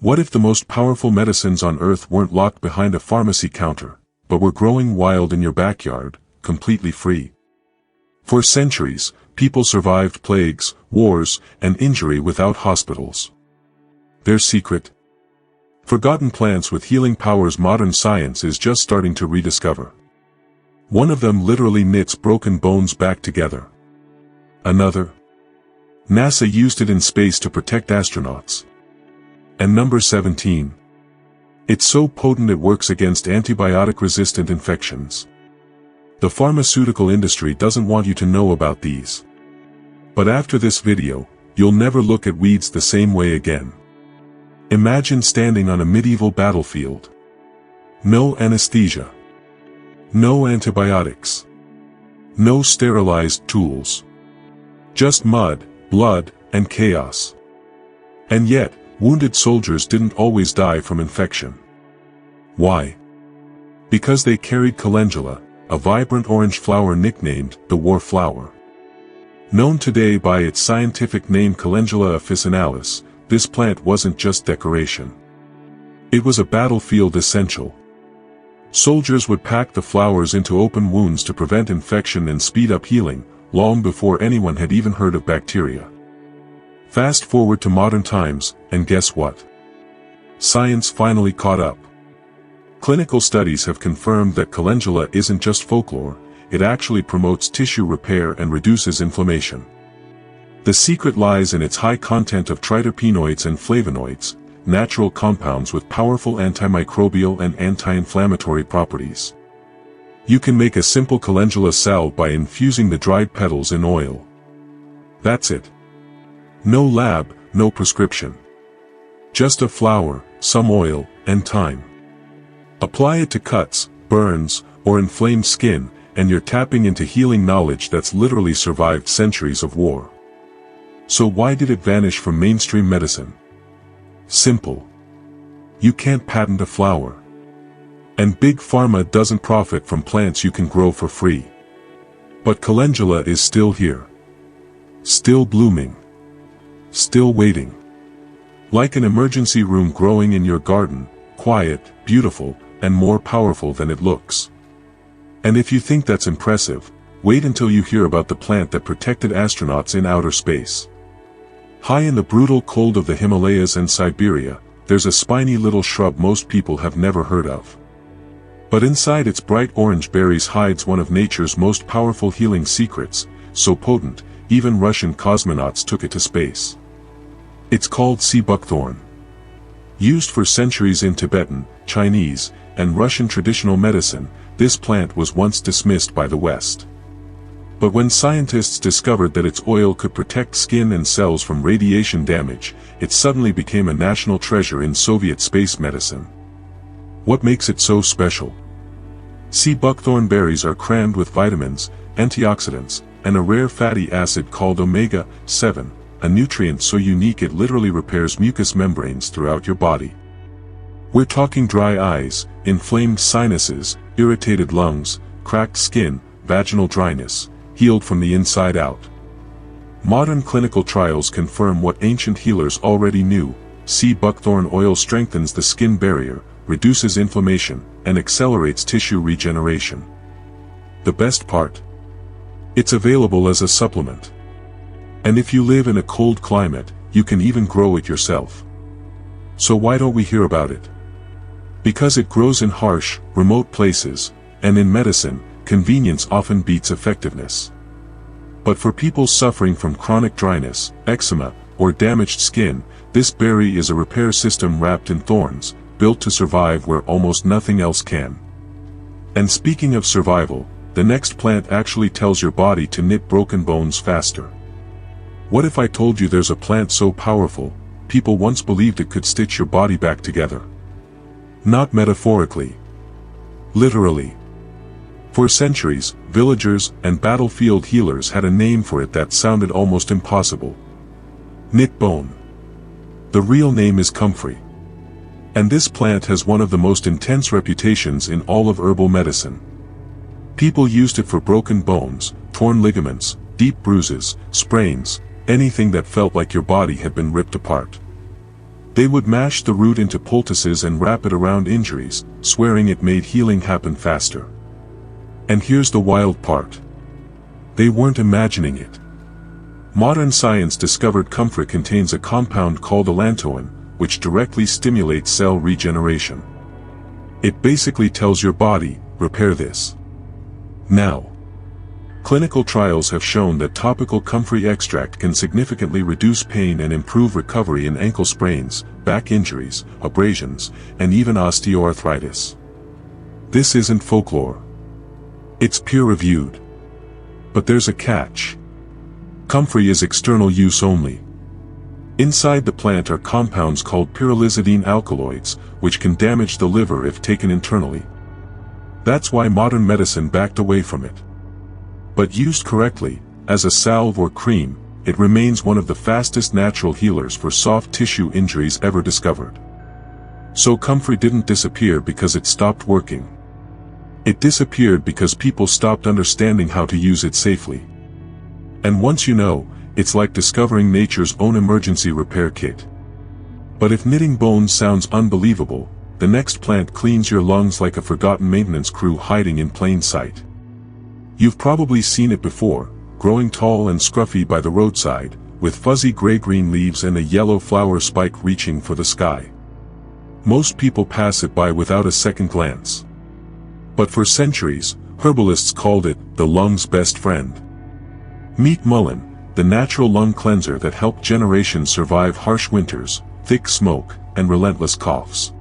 What if the most powerful medicines on earth weren't locked behind a pharmacy counter, but were growing wild in your backyard, completely free? For centuries, people survived plagues, wars, and injury without hospitals. Their secret? Forgotten plants with healing powers modern science is just starting to rediscover. One of them literally knits broken bones back together. Another? NASA used it in space to protect astronauts. And number 17. It's so potent it works against antibiotic-resistant infections. The pharmaceutical industry doesn't want you to know about these. But after this video, you'll never look at weeds the same way again. Imagine standing on a medieval battlefield. No anesthesia. No antibiotics. No sterilized tools. Just mud, blood, and chaos. And yet, wounded soldiers didn't always die from infection. Why? Because they carried calendula, a vibrant orange flower nicknamed the war flower. Known today by its scientific name Calendula officinalis, this plant wasn't just decoration. It was a battlefield essential. Soldiers would pack the flowers into open wounds to prevent infection and speed up healing, long before anyone had even heard of bacteria. Fast forward to modern times, and guess what? Science finally caught up. Clinical studies have confirmed that calendula isn't just folklore, it actually promotes tissue repair and reduces inflammation. The secret lies in its high content of triterpenoids and flavonoids, natural compounds with powerful antimicrobial and anti-inflammatory properties. You can make a simple calendula salve by infusing the dried petals in oil. That's it. No lab, no prescription. Just a flower, some oil, and time. Apply it to cuts, burns, or inflamed skin, and you're tapping into healing knowledge that's literally survived centuries of war. So why did it vanish from mainstream medicine? Simple. You can't patent a flower. And Big Pharma doesn't profit from plants you can grow for free. But calendula is still here. Still blooming. Still waiting. Like an emergency room growing in your garden, quiet, beautiful, and more powerful than it looks. And if you think that's impressive, wait until you hear about the plant that protected astronauts in outer space. High in the brutal cold of the Himalayas and Siberia, there's a spiny little shrub most people have never heard of. But inside its bright orange berries hides one of nature's most powerful healing secrets, so potent, even Russian cosmonauts took it to space. It's called sea buckthorn. Used for centuries in Tibetan, Chinese, and Russian traditional medicine, this plant was once dismissed by the West. But when scientists discovered that its oil could protect skin and cells from radiation damage, it suddenly became a national treasure in Soviet space medicine. What makes it so special? Sea buckthorn berries are crammed with vitamins, antioxidants, and a rare fatty acid called omega-7, a nutrient so unique it literally repairs mucous membranes throughout your body. We're talking dry eyes, inflamed sinuses, irritated lungs, cracked skin, vaginal dryness, healed from the inside out. Modern clinical trials confirm what ancient healers already knew: sea buckthorn oil strengthens the skin barrier, reduces inflammation, and accelerates tissue regeneration. The best part? It's available as a supplement. And if you live in a cold climate, you can even grow it yourself. So why don't we hear about it? Because it grows in harsh, remote places, and in medicine, convenience often beats effectiveness. But for people suffering from chronic dryness, eczema, or damaged skin, this berry is a repair system wrapped in thorns, built to survive where almost nothing else can. And speaking of survival, the next plant actually tells your body to knit broken bones faster. What if I told you there's a plant so powerful, people once believed it could stitch your body back together? Not metaphorically. Literally. For centuries, villagers and battlefield healers had a name for it that sounded almost impossible. Knitbone. The real name is Comfrey. And this plant has one of the most intense reputations in all of herbal medicine. People used it for broken bones, torn ligaments, deep bruises, sprains, anything that felt like your body had been ripped apart. They would mash the root into poultices and wrap it around injuries, swearing it made healing happen faster. And here's the wild part. They weren't imagining it. Modern science discovered Comfrey contains a compound called allantoin, which directly stimulates cell regeneration. It basically tells your body, repair this now. Clinical trials have shown that topical Comfrey extract can significantly reduce pain and improve recovery in ankle sprains, back injuries, abrasions, and even osteoarthritis. This isn't folklore. It's peer-reviewed. But there's a catch. Comfrey is external use only. Inside the plant are compounds called pyrrolizidine alkaloids, which can damage the liver if taken internally. That's why modern medicine backed away from it. But used correctly, as a salve or cream, it remains one of the fastest natural healers for soft tissue injuries ever discovered. So Comfrey didn't disappear because it stopped working. It disappeared because people stopped understanding how to use it safely. And once you know, it's like discovering nature's own emergency repair kit. But if knitting bones sounds unbelievable, the next plant cleans your lungs like a forgotten maintenance crew hiding in plain sight. You've probably seen it before, growing tall and scruffy by the roadside, with fuzzy gray-green leaves and a yellow flower spike reaching for the sky. Most people pass it by without a second glance. But for centuries, herbalists called it the lung's best friend. Meet Mullein, the natural lung cleanser that helped generations survive harsh winters, thick smoke, and relentless coughs.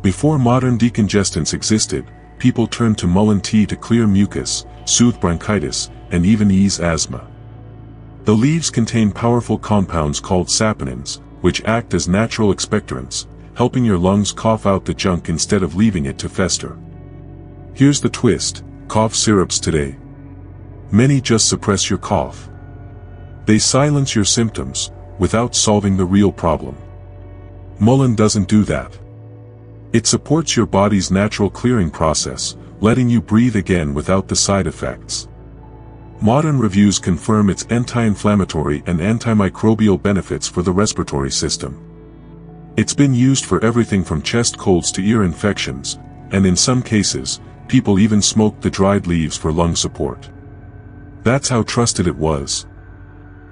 Before modern decongestants existed, people turned to Mullein tea to clear mucus, soothe bronchitis, and even ease asthma. The leaves contain powerful compounds called saponins, which act as natural expectorants, helping your lungs cough out the junk instead of leaving it to fester. Here's the twist: cough syrups today. Many just suppress your cough. They silence your symptoms, without solving the real problem. Mullein doesn't do that. It supports your body's natural clearing process, letting you breathe again without the side effects. Modern reviews confirm its anti-inflammatory and antimicrobial benefits for the respiratory system. It's been used for everything from chest colds to ear infections, and in some cases, people even smoked the dried leaves for lung support. That's how trusted it was.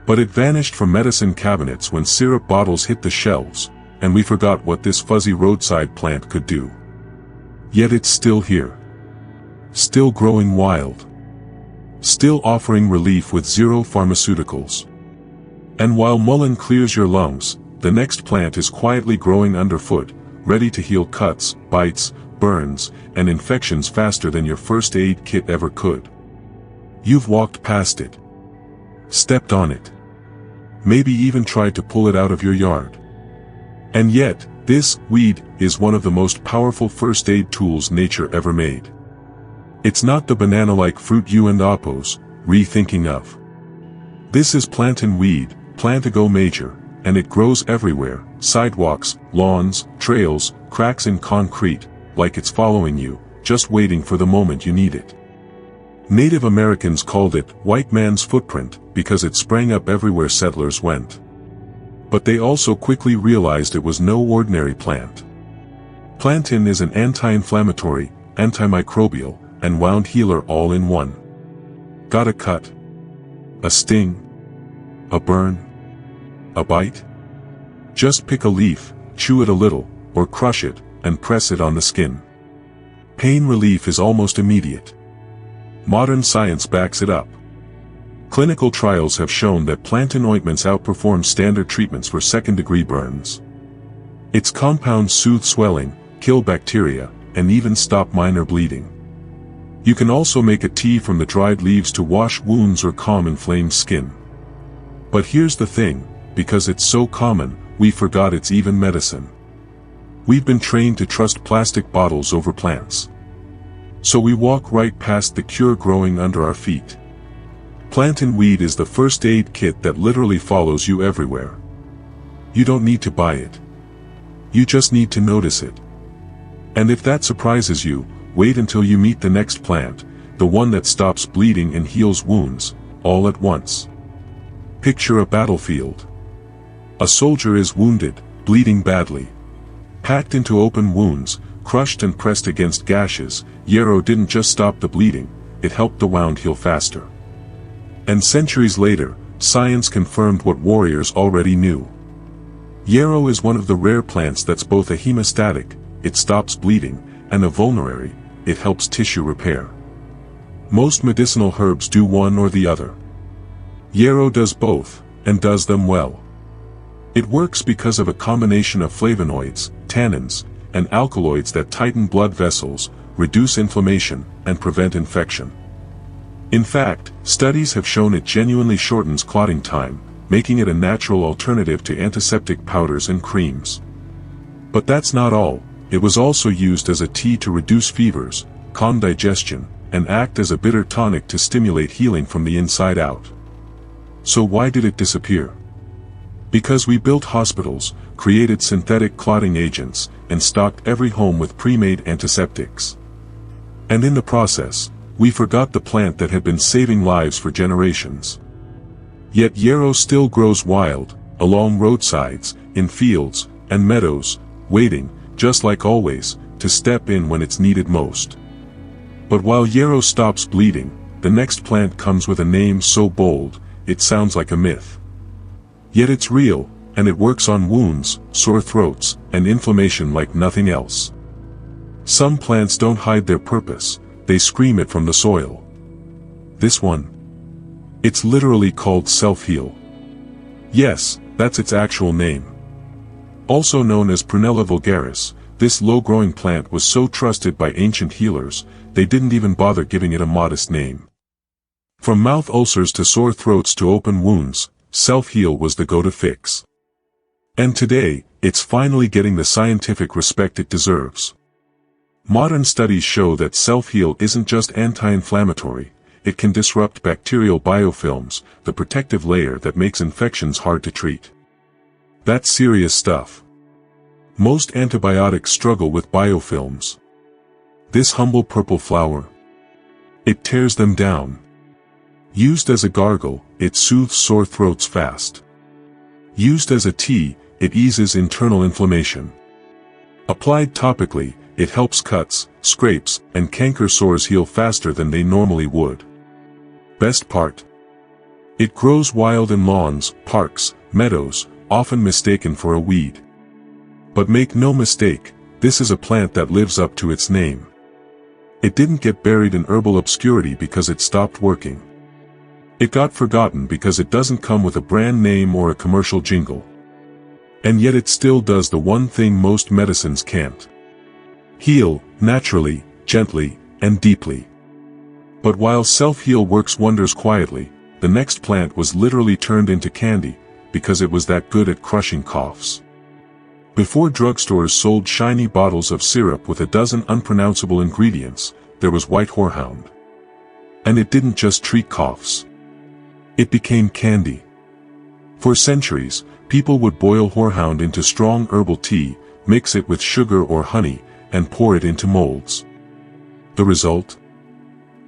But it vanished from medicine cabinets when syrup bottles hit the shelves, and we forgot what this fuzzy roadside plant could do. Yet it's still here. Still growing wild. Still offering relief with zero pharmaceuticals. And while Mullein clears your lungs, the next plant is quietly growing underfoot, ready to heal cuts, bites, burns, and infections faster than your first aid kit ever could. You've walked past it. Stepped on it. Maybe even tried to pull it out of your yard. And yet, this weed is one of the most powerful first aid tools nature ever made. It's not the banana-like fruit you and Oppos rethinking of. This is Plantain Weed, Plantago major, and it grows everywhere: sidewalks, lawns, trails, cracks in concrete, like it's following you, just waiting for the moment you need it. Native Americans called it white man's footprint because it sprang up everywhere settlers went. But they also quickly realized it was no ordinary plant. Plantain is an anti-inflammatory, antimicrobial, and wound healer all in one. Got a cut? A sting? A burn? A bite? Just pick a leaf, chew it a little, or crush it, and press it on the skin. Pain relief is almost immediate. Modern science backs it up. Clinical trials have shown that plantain ointments outperform standard treatments for second-degree burns. Its compounds soothe swelling, kill bacteria, and even stop minor bleeding. You can also make a tea from the dried leaves to wash wounds or calm inflamed skin. But here's the thing, because it's so common, we forgot it's even medicine. We've been trained to trust plastic bottles over plants. So we walk right past the cure growing under our feet. Plantain Weed is the first aid kit that literally follows you everywhere. You don't need to buy it. You just need to notice it. And if that surprises you, wait until you meet the next plant, the one that stops bleeding and heals wounds, all at once. Picture a battlefield. A soldier is wounded, bleeding badly. Packed into open wounds, crushed and pressed against gashes, Yarrow didn't just stop the bleeding, it helped the wound heal faster. And centuries later, science confirmed what warriors already knew. Yarrow is one of the rare plants that's both a hemostatic, it stops bleeding, and a vulnerary, it helps tissue repair. Most medicinal herbs do one or the other. Yarrow does both, and does them well. It works because of a combination of flavonoids, tannins, and alkaloids that tighten blood vessels, reduce inflammation, and prevent infection. In fact, studies have shown it genuinely shortens clotting time, making it a natural alternative to antiseptic powders and creams. But that's not all, it was also used as a tea to reduce fevers, calm digestion, and act as a bitter tonic to stimulate healing from the inside out. So why did it disappear? Because we built hospitals, created synthetic clotting agents, and stocked every home with pre-made antiseptics. And in the process, we forgot the plant that had been saving lives for generations. Yet Yarrow still grows wild, along roadsides, in fields, and meadows, waiting, just like always, to step in when it's needed most. But while Yarrow stops bleeding, the next plant comes with a name so bold, it sounds like a myth. Yet it's real, and it works on wounds, sore throats, and inflammation like nothing else. Some plants don't hide their purpose, they scream it from the soil. This one? It's literally called self-heal. Yes, that's its actual name. Also known as Prunella vulgaris, this low-growing plant was so trusted by ancient healers, they didn't even bother giving it a modest name. From mouth ulcers to sore throats to open wounds, self-heal was the go-to fix. And today, it's finally getting the scientific respect it deserves. Modern studies show that self-heal isn't just anti-inflammatory, it can disrupt bacterial biofilms, the protective layer that makes infections hard to treat. That's serious stuff. Most antibiotics struggle with biofilms. This humble purple flower, it tears them down. Used as a gargle, it soothes sore throats fast. Used as a tea, it eases internal inflammation. Applied topically, it helps cuts, scrapes, and canker sores heal faster than they normally would. Best part? It grows wild in lawns, parks, meadows, often mistaken for a weed. But make no mistake, this is a plant that lives up to its name. It didn't get buried in herbal obscurity because it stopped working. It got forgotten because it doesn't come with a brand name or a commercial jingle. And yet it still does the one thing most medicines can't. Heal, naturally, gently, and deeply. But while self-heal works wonders quietly, the next plant was literally turned into candy, because it was that good at crushing coughs. Before drugstores sold shiny bottles of syrup with a dozen unpronounceable ingredients, there was white horehound. And it didn't just treat coughs. It became candy. For centuries, people would boil horehound into strong herbal tea, mix it with sugar or honey, and pour it into molds. The result?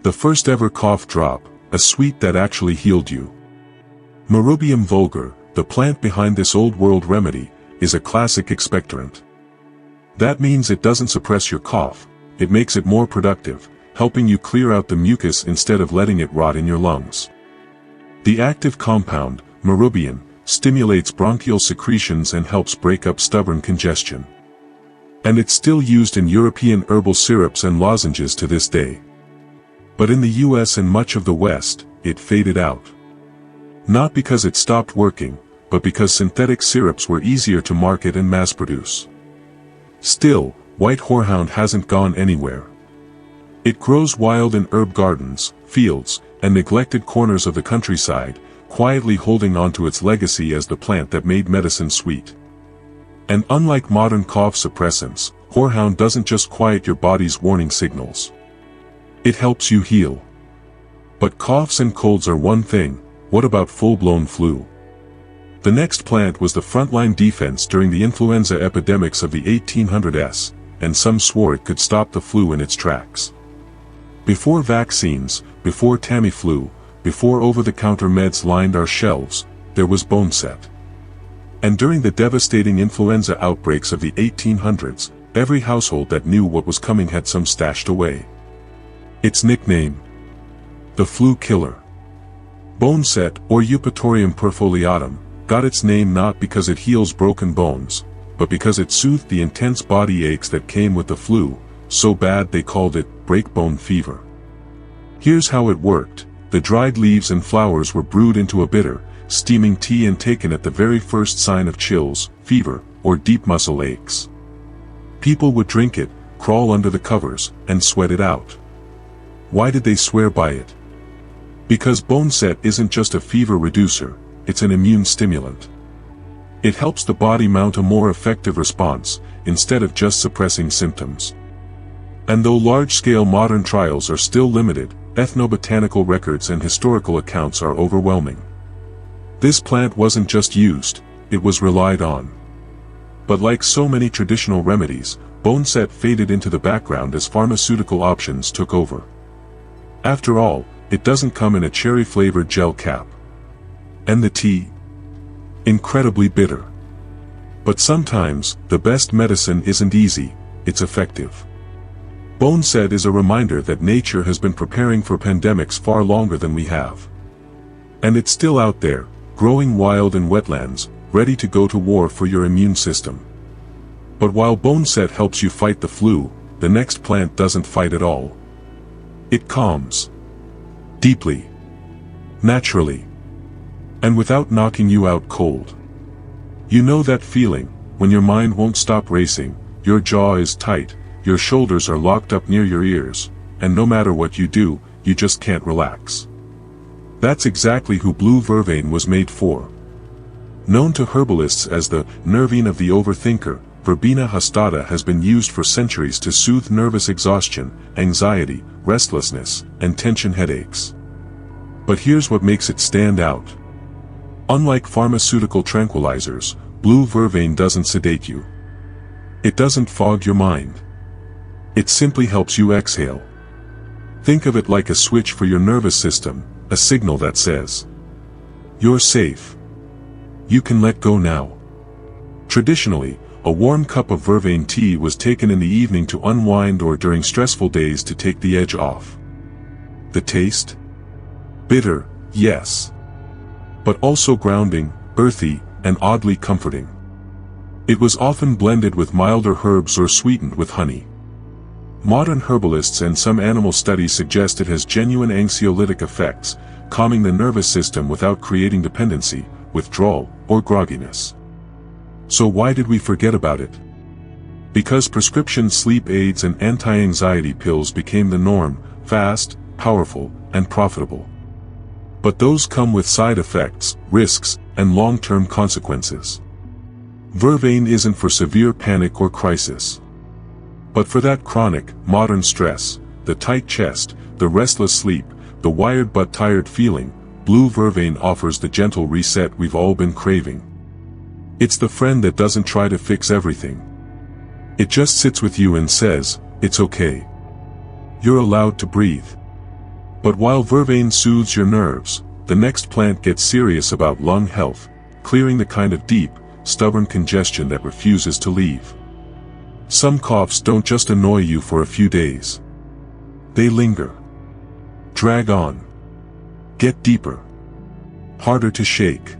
The first ever cough drop, a sweet that actually healed you. Marubium vulgar, the plant behind this old-world remedy, is a classic expectorant. That means it doesn't suppress your cough, it makes it more productive, helping you clear out the mucus instead of letting it rot in your lungs. The active compound, marubium, stimulates bronchial secretions and helps break up stubborn congestion. And it's still used in European herbal syrups and lozenges to this day. But in the US and much of the West, it faded out. Not because it stopped working, but because synthetic syrups were easier to market and mass-produce. Still, white horehound hasn't gone anywhere. It grows wild in herb gardens, fields, and neglected corners of the countryside, quietly holding on to its legacy as the plant that made medicine sweet. And unlike modern cough suppressants, horehound doesn't just quiet your body's warning signals. It helps you heal. But coughs and colds are one thing, what about full-blown flu? The next plant was the frontline defense during the influenza epidemics of the 1800s, and some swore it could stop the flu in its tracks. Before vaccines, before Tamiflu, before over-the-counter meds lined our shelves, there was Boneset. And during the devastating influenza outbreaks of the 1800s, every household that knew what was coming had some stashed away. Its nickname: the flu killer. Boneset, or Eupatorium perfoliatum, got its name not because it heals broken bones, but because it soothed the intense body aches that came with the flu, so bad they called it breakbone fever. Here's how it worked: the dried leaves and flowers were brewed into a bitter, steaming tea and taken at the very first sign of chills, fever, or deep muscle aches. People would drink it, crawl under the covers, and sweat it out. Why did they swear by it? Because Boneset isn't just a fever reducer, it's an immune stimulant. It helps the body mount a more effective response, instead of just suppressing symptoms. And though large-scale modern trials are still limited, ethnobotanical records and historical accounts are overwhelming. This plant wasn't just used, it was relied on. But like so many traditional remedies, Boneset faded into the background as pharmaceutical options took over. After all, it doesn't come in a cherry-flavored gel cap. And the tea? Incredibly bitter. But sometimes, the best medicine isn't easy, it's effective. Boneset is a reminder that nature has been preparing for pandemics far longer than we have. And it's still out there, growing wild in wetlands, ready to go to war for your immune system. But while Boneset helps you fight the flu, the next plant doesn't fight at all. It calms. Deeply. Naturally. And without knocking you out cold. You know that feeling, when your mind won't stop racing, your jaw is tight, your shoulders are locked up near your ears, and no matter what you do, you just can't relax. That's exactly who blue vervain was made for. Known to herbalists as the nervine of the overthinker, Verbena hustata has been used for centuries to soothe nervous exhaustion, anxiety, restlessness, and tension headaches. But here's what makes it stand out. Unlike pharmaceutical tranquilizers, blue vervain doesn't sedate you. It doesn't fog your mind. It simply helps you exhale. Think of it like a switch for your nervous system, a signal that says, "You're safe. You can let go now." Traditionally, a warm cup of vervain tea was taken in the evening to unwind or during stressful days to take the edge off. The taste? Bitter, yes. But also grounding, earthy, and oddly comforting. It was often blended with milder herbs or sweetened with honey. Modern herbalists and some animal studies suggest it has genuine anxiolytic effects, calming the nervous system without creating dependency, withdrawal, or grogginess. So why did we forget about it? Because prescription sleep aids and anti-anxiety pills became the norm, fast, powerful, and profitable. But those come with side effects, risks, and long-term consequences. Vervain isn't for severe panic or crisis. But for that chronic, modern stress, the tight chest, the restless sleep, the wired but tired feeling, blue vervain offers the gentle reset we've all been craving. It's the friend that doesn't try to fix everything. It just sits with you and says, "It's okay. You're allowed to breathe." But while vervain soothes your nerves, the next plant gets serious about lung health, clearing the kind of deep, stubborn congestion that refuses to leave. Some coughs don't just annoy you for a few days. They linger. Drag on. Get deeper. Harder to shake.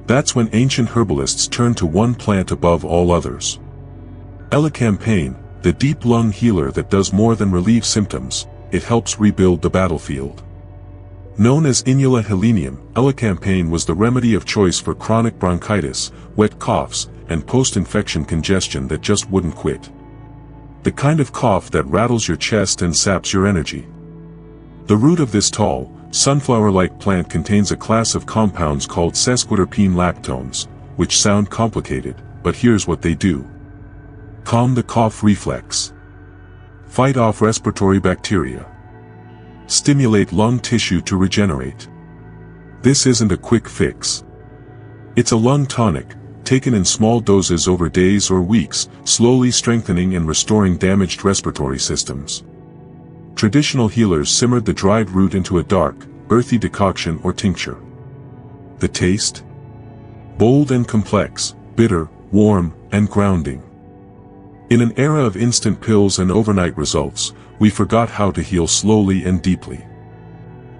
That's when ancient herbalists turned to one plant above all others. Elecampane, the deep lung healer that does more than relieve symptoms, it helps rebuild the battlefield. Known as Inula helenium, Elecampane was the remedy of choice for chronic bronchitis, wet coughs, and post-infection congestion that just wouldn't quit. The kind of cough that rattles your chest and saps your energy. The root of this tall, sunflower-like plant contains a class of compounds called sesquiterpene lactones, which sound complicated, but here's what they do. Calm the cough reflex. Fight off respiratory bacteria. Stimulate lung tissue to regenerate. This isn't a quick fix. It's a lung tonic, taken in small doses over days or weeks, slowly strengthening and restoring damaged respiratory systems. Traditional healers simmered the dried root into a dark, earthy decoction or tincture. The taste? Bold and complex, bitter, warm, and grounding. In an era of instant pills and overnight results, we forgot how to heal slowly and deeply.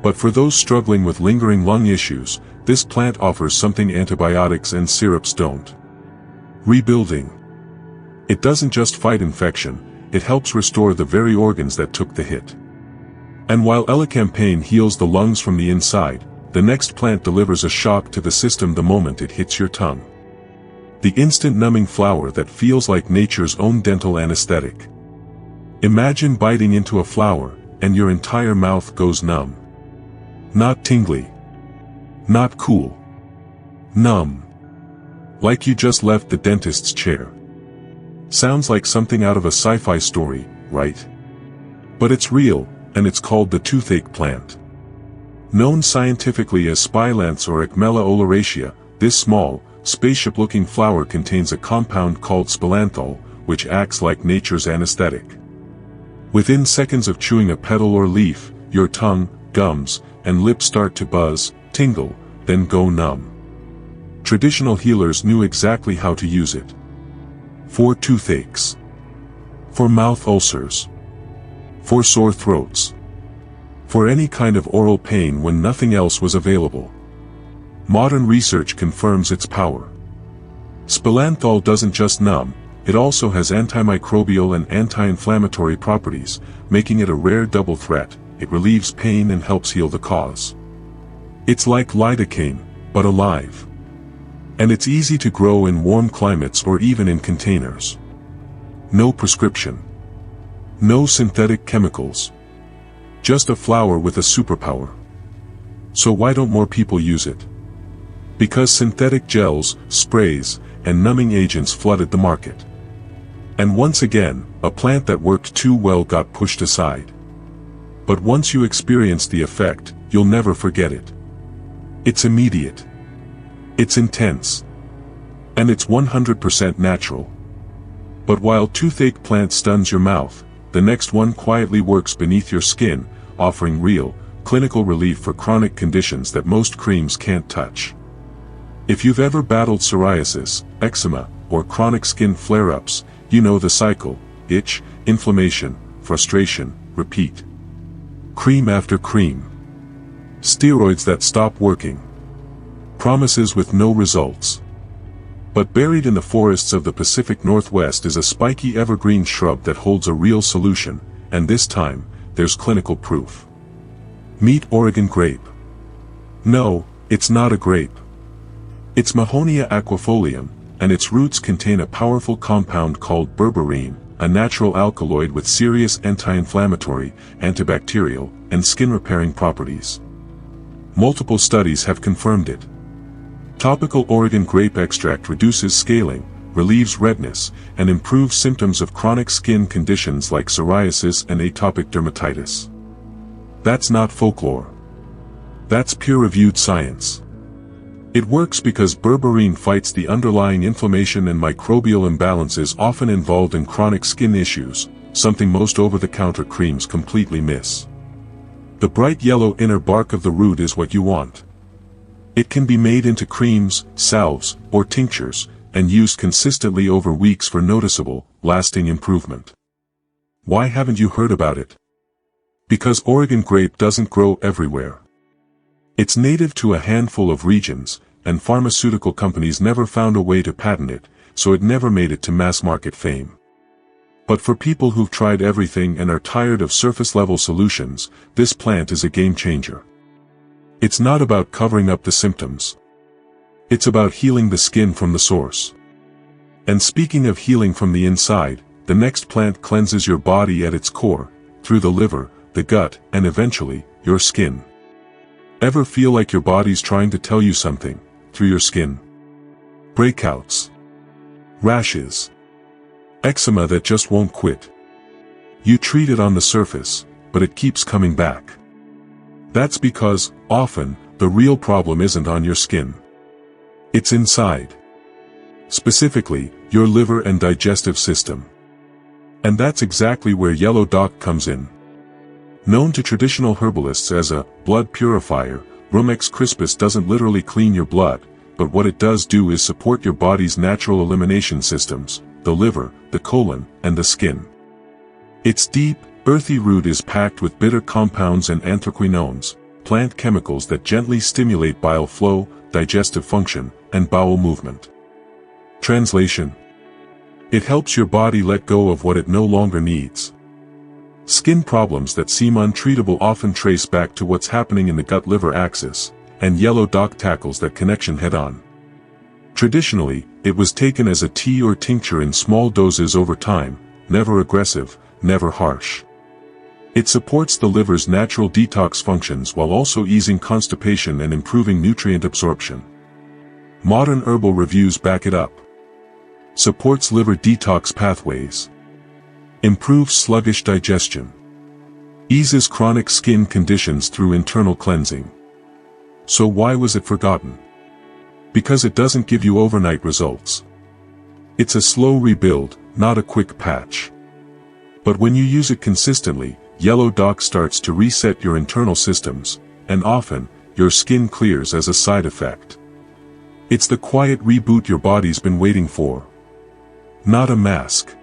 But for those struggling with lingering lung issues, this plant offers something antibiotics and syrups don't. Rebuilding. It doesn't just fight infection, it helps restore the very organs that took the hit. And while Elecampane heals the lungs from the inside, the next plant delivers a shock to the system the moment it hits your tongue. The instant numbing flower that feels like nature's own dental anesthetic. Imagine biting into a flower, and your entire mouth goes numb. Not tingly. Not cool. Numb. Like you just left the dentist's chair. Sounds like something out of a sci-fi story, right? But it's real, and it's called the toothache plant. Known scientifically as spilanthes or Ecmella oleracea, this small, spaceship-looking flower contains a compound called spilanthol, which acts like nature's anesthetic. Within seconds of chewing a petal or leaf, your tongue, gums, and lips start to buzz, tingle, then go numb. Traditional healers knew exactly how to use it. For toothaches. For mouth ulcers. For sore throats. For any kind of oral pain when nothing else was available. Modern research confirms its power. Spilanthol doesn't just numb, it also has antimicrobial and anti-inflammatory properties, making it a rare double threat. It relieves pain and helps heal the cause. It's like lidocaine, but alive. And it's easy to grow in warm climates or even in containers. No prescription. No synthetic chemicals. Just a flower with a superpower. So why don't more people use it? Because synthetic gels, sprays, and numbing agents flooded the market. And once again, a plant that worked too well got pushed aside. But once you experience the effect, you'll never forget it. It's immediate. It's intense. And it's 100% natural. But while toothache plant stuns your mouth, the next one quietly works beneath your skin, offering real, clinical relief for chronic conditions that most creams can't touch. If you've ever battled psoriasis, eczema, or chronic skin flare-ups, you know the cycle: itch, inflammation, frustration, repeat. Cream after cream. Steroids that stop working. Promises with no results. But buried in the forests of the Pacific Northwest is a spiky evergreen shrub that holds a real solution, and this time, there's clinical proof. Meet Oregon grape. No, it's not a grape. It's Mahonia aquifolium, and its roots contain a powerful compound called berberine, a natural alkaloid with serious anti-inflammatory, antibacterial, and skin-repairing properties. Multiple studies have confirmed it. Topical Oregon grape extract reduces scaling, relieves redness, and improves symptoms of chronic skin conditions like psoriasis and atopic dermatitis. That's not folklore. That's peer-reviewed science. It works because berberine fights the underlying inflammation and microbial imbalances often involved in chronic skin issues, something most over-the-counter creams completely miss. The bright yellow inner bark of the root is what you want. It can be made into creams, salves, or tinctures, and used consistently over weeks for noticeable, lasting improvement. Why haven't you heard about it? Because Oregon grape doesn't grow everywhere. It's native to a handful of regions, and pharmaceutical companies never found a way to patent it, so it never made it to mass-market fame. But for people who've tried everything and are tired of surface-level solutions, this plant is a game-changer. It's not about covering up the symptoms. It's about healing the skin from the source. And speaking of healing from the inside, the next plant cleanses your body at its core, through the liver, the gut, and eventually, your skin. Ever feel like your body's trying to tell you something, through your skin? Breakouts. Rashes. Eczema that just won't quit. You treat it on the surface, but it keeps coming back. That's because, often, the real problem isn't on your skin. It's inside. Specifically, your liver and digestive system. And that's exactly where Yellow Dock comes in. Known to traditional herbalists as a blood purifier, Rumex crispus doesn't literally clean your blood, but what it does do is support your body's natural elimination systems, the liver, the colon, and the skin. Its deep, earthy root is packed with bitter compounds and anthraquinones, plant chemicals that gently stimulate bile flow, digestive function, and bowel movement. Translation: it helps your body let go of what it no longer needs. Skin problems that seem untreatable often trace back to what's happening in the gut-liver axis, and yellow dock tackles that connection head-on. Traditionally, it was taken as a tea or tincture in small doses over time, never aggressive, never harsh. It supports the liver's natural detox functions while also easing constipation and improving nutrient absorption. Modern herbal reviews back it up. Supports liver detox pathways. Improves sluggish digestion. Eases chronic skin conditions through internal cleansing. So why was it forgotten? Because it doesn't give you overnight results. It's a slow rebuild, not a quick patch. But when you use it consistently, yellow dock starts to reset your internal systems, and often, your skin clears as a side effect. It's the quiet reboot your body's been waiting for. Not a mask.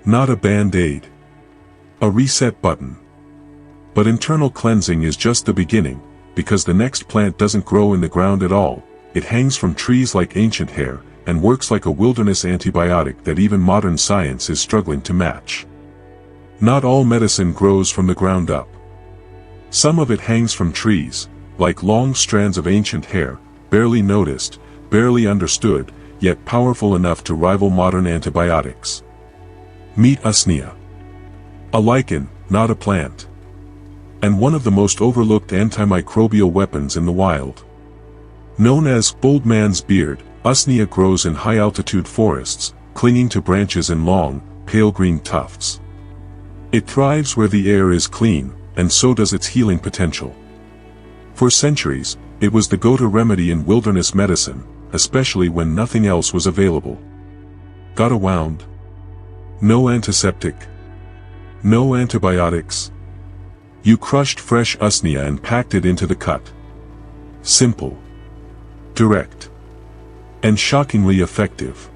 Not a band-aid. A reset button. But internal cleansing is just the beginning, because the next plant doesn't grow in the ground at all. It hangs from trees like ancient hair, and works like a wilderness antibiotic that even modern science is struggling to match. Not all medicine grows from the ground up. Some of it hangs from trees, like long strands of ancient hair, barely noticed, barely understood, yet powerful enough to rival modern antibiotics. Meet Usnea. A lichen, not a plant. And one of the most overlooked antimicrobial weapons in the wild. Known as old man's beard, Usnea grows in high-altitude forests, clinging to branches in long, pale green tufts. It thrives where the air is clean, and so does its healing potential. For centuries, it was the go-to remedy in wilderness medicine, especially when nothing else was available. Got a wound? No antiseptic. No antibiotics. You crushed fresh Usnea and packed it into the cut. Simple. Direct. And shockingly effective.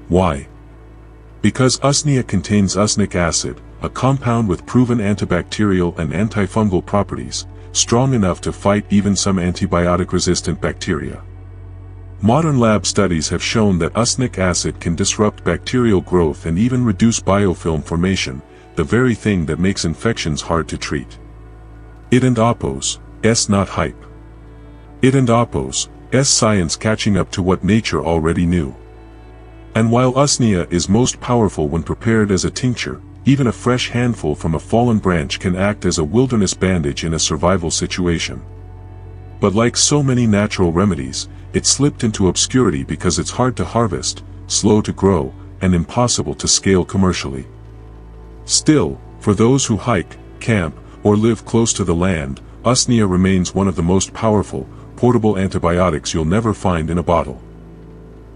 Why? Because Usnea contains usnic acid, a compound with proven antibacterial and antifungal properties, strong enough to fight even some antibiotic-resistant bacteria. Modern lab studies have shown that usnic acid can disrupt bacterial growth and even reduce biofilm formation, the very thing that makes infections hard to treat. It and Oppos, S not hype. It and Oppos, S science catching up to what nature already knew. And while Usnea is most powerful when prepared as a tincture, even a fresh handful from a fallen branch can act as a wilderness bandage in a survival situation. But like so many natural remedies, it slipped into obscurity because it's hard to harvest, slow to grow, and impossible to scale commercially. Still, for those who hike, camp, or live close to the land, Usnea remains one of the most powerful, portable antibiotics you'll never find in a bottle.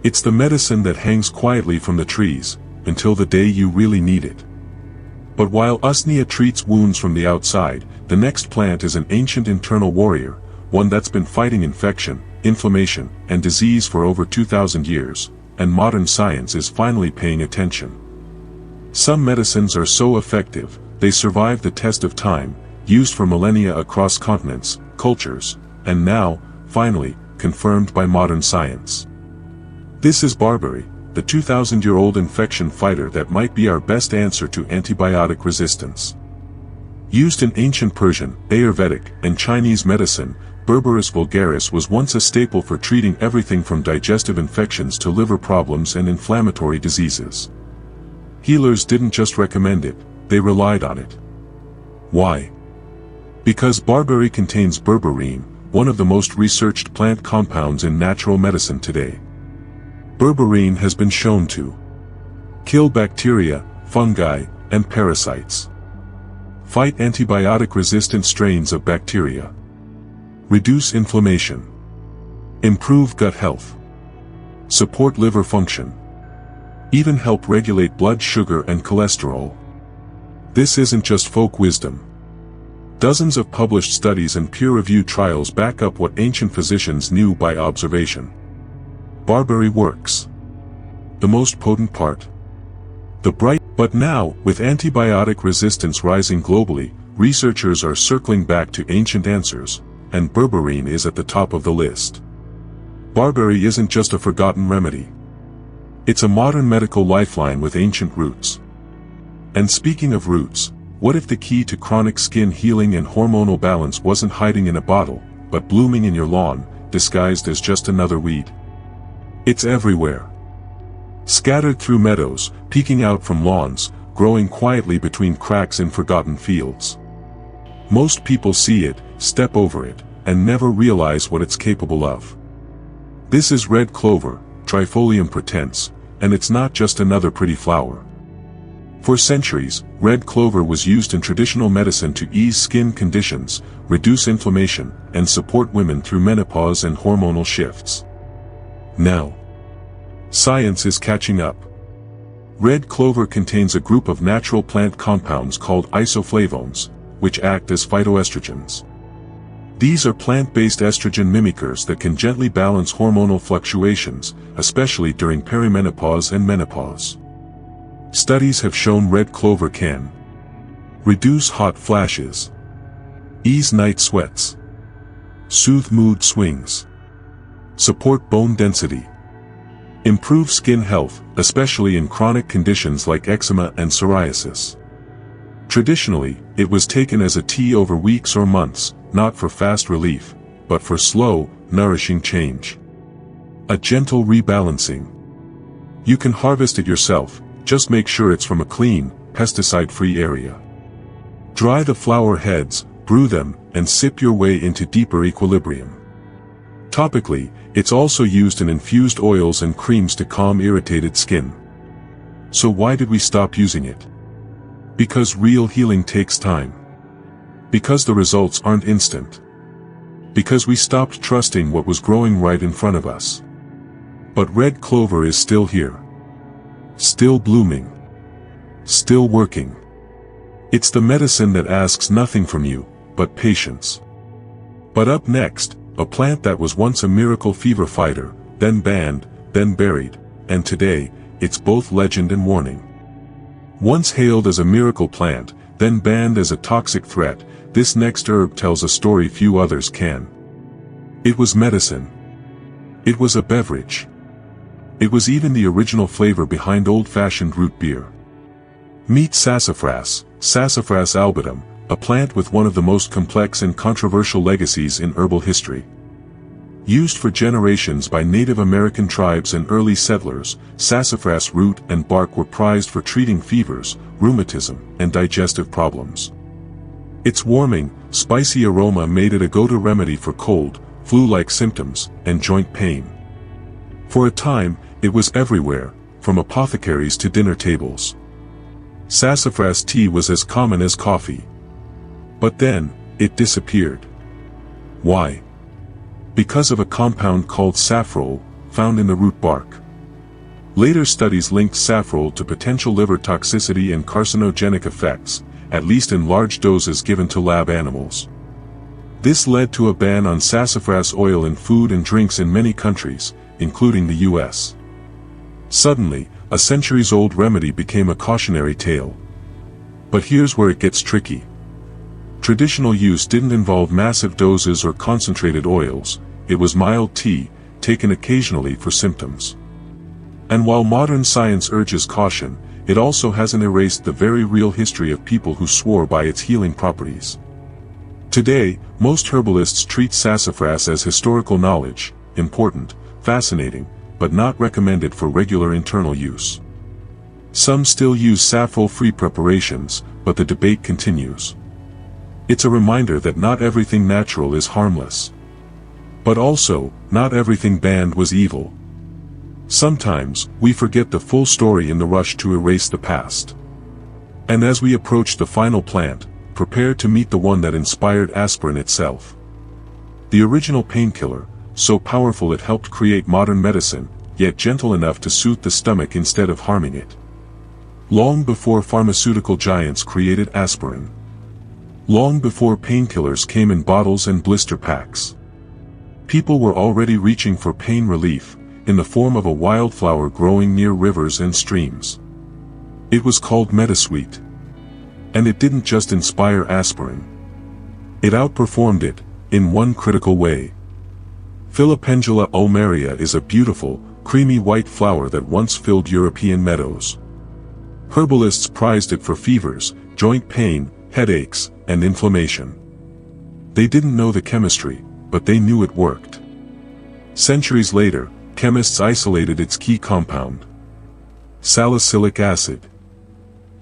It's the medicine that hangs quietly from the trees, until the day you really need it. But while Usnea treats wounds from the outside, the next plant is an ancient internal warrior, one that's been fighting infection, inflammation, and disease for over 2,000 years, and modern science is finally paying attention. Some medicines are so effective, they survive the test of time, used for millennia across continents, cultures, and now, finally, confirmed by modern science. This is barberry, the 2,000-year-old infection fighter that might be our best answer to antibiotic resistance. Used in ancient Persian, Ayurvedic, and Chinese medicine, Berberis vulgaris was once a staple for treating everything from digestive infections to liver problems and inflammatory diseases. Healers didn't just recommend it, they relied on it. Why? Because barberry contains berberine, one of the most researched plant compounds in natural medicine today. Berberine has been shown to kill bacteria, fungi, and parasites, fight antibiotic-resistant strains of bacteria, reduce inflammation, improve gut health, support liver function, even help regulate blood sugar and cholesterol. This isn't just folk wisdom. Dozens of published studies and peer-reviewed trials back up what ancient physicians knew by observation. Barberry works. The most potent part. But now, with antibiotic resistance rising globally, researchers are circling back to ancient answers, and berberine is at the top of the list. Barberry isn't just a forgotten remedy. It's a modern medical lifeline with ancient roots. And speaking of roots, what if the key to chronic skin healing and hormonal balance wasn't hiding in a bottle, but blooming in your lawn, disguised as just another weed? It's everywhere. Scattered through meadows, peeking out from lawns, growing quietly between cracks in forgotten fields. Most people see it, step over it, and never realize what it's capable of. This is red clover, Trifolium pratense, and it's not just another pretty flower. For centuries, red clover was used in traditional medicine to ease skin conditions, reduce inflammation, and support women through menopause and hormonal shifts. Now, science is catching up. Red clover contains a group of natural plant compounds called isoflavones, which act as phytoestrogens. These are plant-based estrogen mimickers that can gently balance hormonal fluctuations, especially during perimenopause and menopause. Studies have shown red clover can reduce hot flashes, ease night sweats, soothe mood swings, support bone density, improve skin health, especially in chronic conditions like eczema and psoriasis. Traditionally, it was taken as a tea over weeks or months, not for fast relief, but for slow, nourishing change. A gentle rebalancing. You can harvest it yourself, just make sure it's from a clean, pesticide-free area. Dry the flower heads, brew them, and sip your way into deeper equilibrium. Topically, it's also used in infused oils and creams to calm irritated skin. So why did we stop using it? Because real healing takes time. Because the results aren't instant. Because we stopped trusting what was growing right in front of us. But red clover is still here. Still blooming. Still working. It's the medicine that asks nothing from you, but patience. But up next, a plant that was once a miracle fever fighter, then banned, then buried, and today, it's both legend and warning. Once hailed as a miracle plant, then banned as a toxic threat, this next herb tells a story few others can. It was medicine. It was a beverage. It was even the original flavor behind old-fashioned root beer. Meet sassafras, Sassafras albutum, a plant with one of the most complex and controversial legacies in herbal history. Used for generations by Native American tribes and early settlers, sassafras root and bark were prized for treating fevers, rheumatism, and digestive problems. Its warming, spicy aroma made it a go-to remedy for cold, flu-like symptoms, and joint pain. For a time, it was everywhere, from apothecaries to dinner tables. Sassafras tea was as common as coffee. But then, it disappeared. Why? Because of a compound called safrole, found in the root bark. Later studies linked safrole to potential liver toxicity and carcinogenic effects, at least in large doses given to lab animals. This led to a ban on sassafras oil in food and drinks in many countries, including the US. Suddenly, a centuries-old remedy became a cautionary tale. But here's where it gets tricky. Traditional use didn't involve massive doses or concentrated oils, it was mild tea, taken occasionally for symptoms. And while modern science urges caution, it also hasn't erased the very real history of people who swore by its healing properties. Today, most herbalists treat sassafras as historical knowledge, important, fascinating, but not recommended for regular internal use. Some still use saffrole-free preparations, but the debate continues. It's a reminder that not everything natural is harmless. But also, not everything banned was evil. Sometimes, we forget the full story in the rush to erase the past. And as we approach the final plant, prepare to meet the one that inspired aspirin itself. The original painkiller, so powerful it helped create modern medicine, yet gentle enough to soothe the stomach instead of harming it. Long before pharmaceutical giants created aspirin. long before painkillers came in bottles and blister packs. People were already reaching for pain relief, in the form of a wildflower growing near rivers and streams. It was called Metasweet. And it didn't just inspire aspirin. It outperformed it, in one critical way. Filipendula ulmaria is a beautiful, creamy white flower that once filled European meadows. Herbalists prized it for fevers, joint pain, headaches, and inflammation. They didn't know the chemistry, but they knew it worked. Centuries later, chemists isolated its key compound: salicylic acid.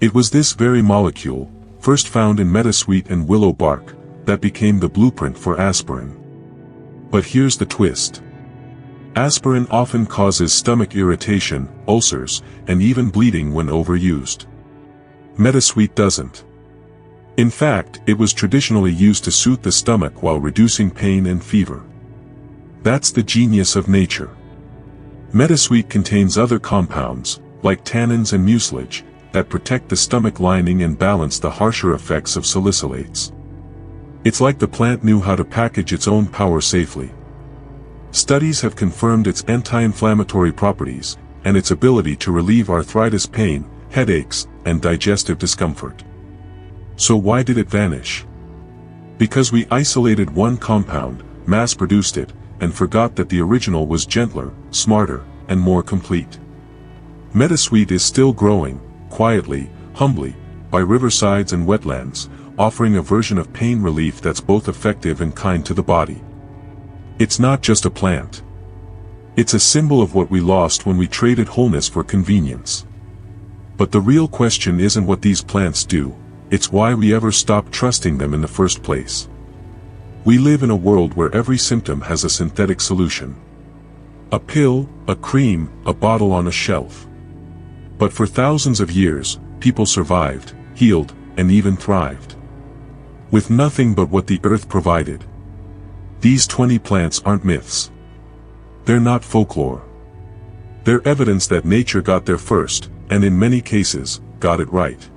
It was this very molecule, first found in metasweet and willow bark, that became the blueprint for aspirin. But here's the twist. Aspirin often causes stomach irritation, ulcers, and even bleeding when overused. Metasweet doesn't. In fact, it was traditionally used to soothe the stomach while reducing pain and fever. That's the genius of nature. Metasweet contains other compounds, like tannins and mucilage, that protect the stomach lining and balance the harsher effects of salicylates. It's like the plant knew how to package its own power safely. Studies have confirmed its anti-inflammatory properties, and its ability to relieve arthritis pain, headaches, and digestive discomfort. So why did it vanish? Because we isolated one compound, mass-produced it, and forgot that the original was gentler, smarter, and more complete. Metasweet is still growing, quietly, humbly, by riversides and wetlands, offering a version of pain relief that's both effective and kind to the body. It's not just a plant. It's a symbol of what we lost when we traded wholeness for convenience. But the real question isn't what these plants do, it's why we ever stopped trusting them in the first place. We live in a world where every symptom has a synthetic solution. A pill, a cream, a bottle on a shelf. But for thousands of years, people survived, healed, and even thrived. With nothing but what the earth provided. These 20 plants aren't myths. They're not folklore. They're evidence that nature got there first, and in many cases, got it right.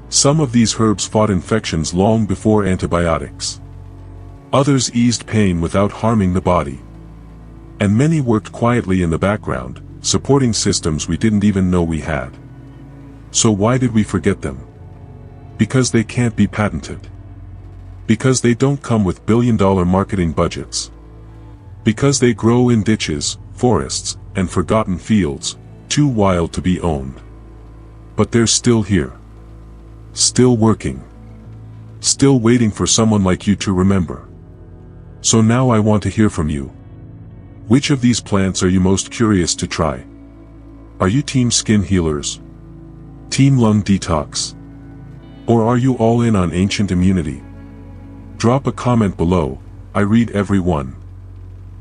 Some of these herbs fought infections long before antibiotics. Others eased pain without harming the body. And many worked quietly in the background, supporting systems we didn't even know we had. So why did we forget them? Because they can't be patented. Because they don't come with billion-dollar marketing budgets. Because they grow in ditches, forests, and forgotten fields, too wild to be owned. But they're still here. Still working. Still waiting for someone like you to remember. So now I want to hear from you. Which of these plants are you most curious to try? Are you team skin healers? Team lung detox? Or are you all in on ancient immunity? Drop a comment below, I read every one.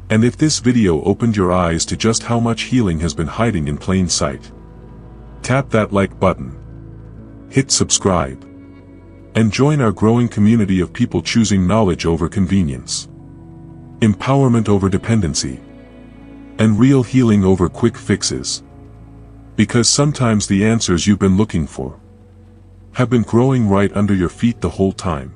And if this video opened your eyes to just how much healing has been hiding in plain sight, tap that like button. Hit subscribe. And join our growing community of people choosing knowledge over convenience. Empowerment over dependency. And real healing over quick fixes. Because sometimes the answers you've been looking for have been growing right under your feet the whole time.